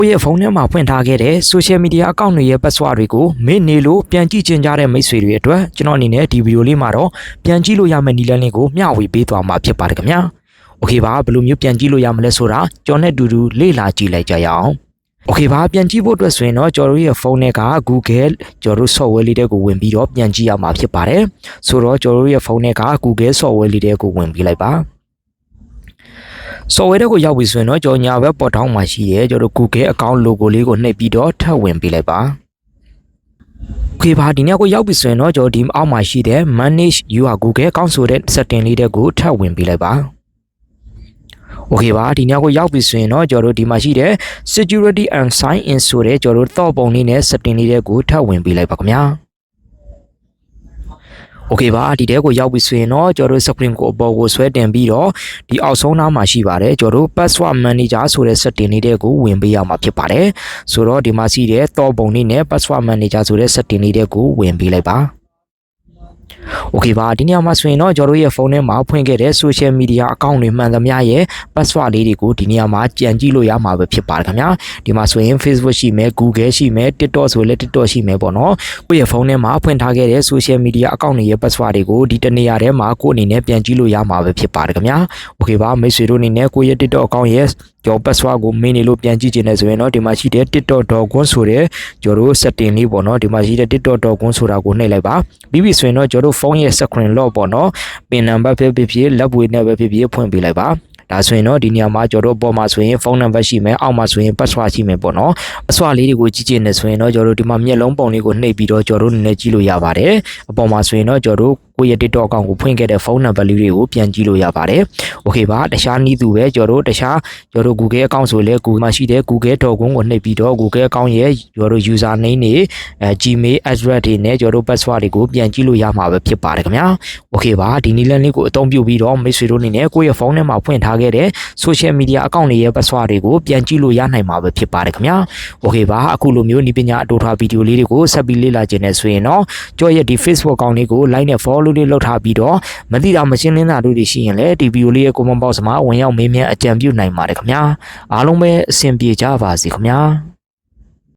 ကိုယ့်ရဲ့ဖုန်းထဲမှာဖွင့်ထားခဲ့တဲ့ social media account တွေရဲ့ password တွေကိုမင်းနေလို့ပြန်ကြည့်ချင်ကြတဲ့မိတ်ဆွေတွေအတွက်ကျွန်တော်အနေနဲ့ဒီဗီဒီယိုလေးမှာတော့ပြန်ကြည့်လို့ရမယ့်နည်းလမ်းလေးကိုမျှဝေပေးသွားမှာဖြစ်ပါတယ်ခင်ဗျာ။ Okay ပါဘယ်လိုမျိုးပြန်ကြည့်လို့ရမလဲဆိုတာကျွန်တော်နဲ့အတူတူလေ့လာကြည့်လိုက်ကြရအောင်။ Okay ပါပြန်ကြည့်ဖို့အတွက်ဆိုရင်တော့ကျွန်တော်ရဲ့ဖုန်းထဲက Google ကျွန်တော် software လေးတွေကိုဝင်ပြီးတော့ပြန်ကြည့်ရမှာဖြစ်ပါတယ်။ဆိုတော့ကျွန်တော်ရဲ့ဖုန်းထဲက Google software လေးတွေကိုဝင်ပြီးလိုက်ပါ။ software ကိုရောက်ပြီဆိုရင်တော့ကျွန်တော်ညာဘက်ပေါ်ထောင်းမှာရှိတဲ့ကျွန်တော် Google account logo လေးကိုနှိပ်ပြီးတော့ထပ်ဝင်ပေးလိုက်ပါ။ Okay ပါဒီနေ့ကိုရောက်ပြီဆိုရင်တော့ကျွန်တော်ဒီအောက်မှာရှိတဲ့ manage your Google account ဆိုတဲ့ setting လေးတွေကိုထပ်ဝင်ပေးလိုက်ပါ။ Okay ပါဒီနေ့ကိုရောက်ပြီဆိုရင်တော့ကျွန်တော်ဒီမှာရှိတဲ့ security and sign in ဆိုတဲ့ကျွန်တော်တော့ပုံလေးနဲ့ setting လေးတွေကိုထပ်ဝင်ပေးလိုက်ပါခင်ဗျာ။ Okay ပါဒီတဲကိုရောက်ပြီဆိုရင်တော့ကျွန်တော် screen ကိုအပေါ်ကိုဆွဲတင်ပြီးတော့ဒီအောက်ဆုံးနားမှာရှိပါတယ်ကျွန်တော် password manager ဆိုတဲ့ setting လေးတွေကိုဝင်ပေးရမှာဖြစ်ပါတယ်ဆိုတော့ဒီမှာရှိတဲ့တော့ပုံလေးနဲ့ password manager ဆိုတဲ့ setting လေးတွေကိုဝင်ပေးလိုက်ပါOkay ပါဒီနေရာမှာဆိုရင်တော့ကျွန်တော်ရဲ့ဖုန်းထဲမှာဖွင့်ခဲ့တဲ့ social media account တွေမှန်သမျှရဲ့ password လေးတွေကိုဒီနေရာမှာကြံကြည့်လို့ရမှာပဲဖြစ်ပါတယ်ခင်ဗျာဒီမှာဆိုရင် Facebook ရှိမယ် Google ရှိမယ် TikTok ဆိုလည်း TikTok ရှိမယ်ပေါ့နော်ကိုယ့်ရဲ့ဖုန်းထဲမှာဖွင့်ထားခဲ့တဲ့ social media account တွေရဲ့ password တွေကိုဒီတနေရာထဲမှာကိုယ့်အနေနဲ့ပြန်ကြည့်လို့ရမှာပဲဖြစ်ပါတယ်ခင်ဗျာ Okay ပါမိတ်ဆွေတို့အနေနဲ့ကိုယ့်ရဲ့ TikTok account ရဲ့ကျော် password ကိုမင်းနေလို့ပြန်ကြည့်ချင်တယ်ဆိုရင်တော့ဒီမှာရှိတဲ့ tiktok.com ဆိုတဲ့ကျွန်တော်တို့ setting လေးပေါ့နော်ဒီမှာရှိတဲ့ tiktok.com ဆိုတာကိုနှိပ်လိုက်ပါပြီးပြီဆိုရင်တော့ကျွန်တော်တို့ဖုန်းရဲ့ screen lock ပေါ့နော် pin number ဖြစ်ဖြစ်လက်ပွေနဲ့ပဲဖြစ်ဖြစ်ဖွင့်ပေးလိုက်ပါဒါဆိုရင်တော့ဒီနေရာမှာကျွန်တော်တို့ပေါ်မှာဆိုရင်ဖုန်းနံပါတ်ရှိမယ်အောက်မှာဆိုရင် password ရှိမယ်ပေါ့နော် password လေးတွေကိုကြည့်ချင်တယ်ဆိုရင်တော့ကျွန်တော်တို့ဒီမှာမျက်လုံးပုံလေးကိုနှိပ်ပြီးတော့ကျွန်တော်တို့နည်းနည်းကြည့်လို့ရပါတယ်အပေါ်မှာဆိုရင်တော့ကျွန်တော်တို့ကိုယ့်ရဲ့ TikTok account ကိုဖွင့်ခဲ့တဲ့ဖုန်းနံပါတ်လေးတွေကိုပြန်ကြည့်လို့ရပါတယ်။ Okay ပါတခြားနည်းသူပဲကျွန်တော်တို့ Google account ဆိုလဲ Google မှာရှိတဲ့ google.com ကိုနှိပ်ပြီးတော့ Google account ရဲ့ကျွန်တော်တို့ user name တွေGmail address တွေနဲ့ကျွန်တော်တို့ password တွေကိုပြန်ကြည့်လို့ရမှာပဲဖြစ်ပါတယ်ခင်ဗျာ။ Okay ပါဒီနည်းလမ်းလေးကိုအသုံးပြုပြီးတော့မိတ်ဆွေတို့အနေနဲ့ကိုယ့်ရဲ့ဖုန်းထဲမှာဖွင့်ထားခဲ့တဲ့ social media account တွေရဲ့ password တွေကိုပြန်ကြည့်လို့ရနိုင်မှာပဲဖြစ်ပါတယ်ခင်ဗျာ။ Okay ပါအခုလိုမျိုးနည်းပညာအတူထားဗီဒီယိုလေးတွေကိုဆက်ပြီးလေ့လာခြင်းနဲ့ဆိုရင်တော့ကျွန်တော်ရဲ့ဒီ Facebook account လေးကို like နဲ့ follow လေးလုပ်ထားပြီးတော့မသိတာမရှင်းလင်းတာတို့တွေရှိရင်လည်းဒီဗီဒီယိုလေးရဲ့ comment box မှာဝင်ရောက်မေးမြန်းအကြံပြုနိုင်ပါတယ်ခင်ဗျာအားလုံးပဲအဆင်ပြေကြပါစေခင်ဗျာ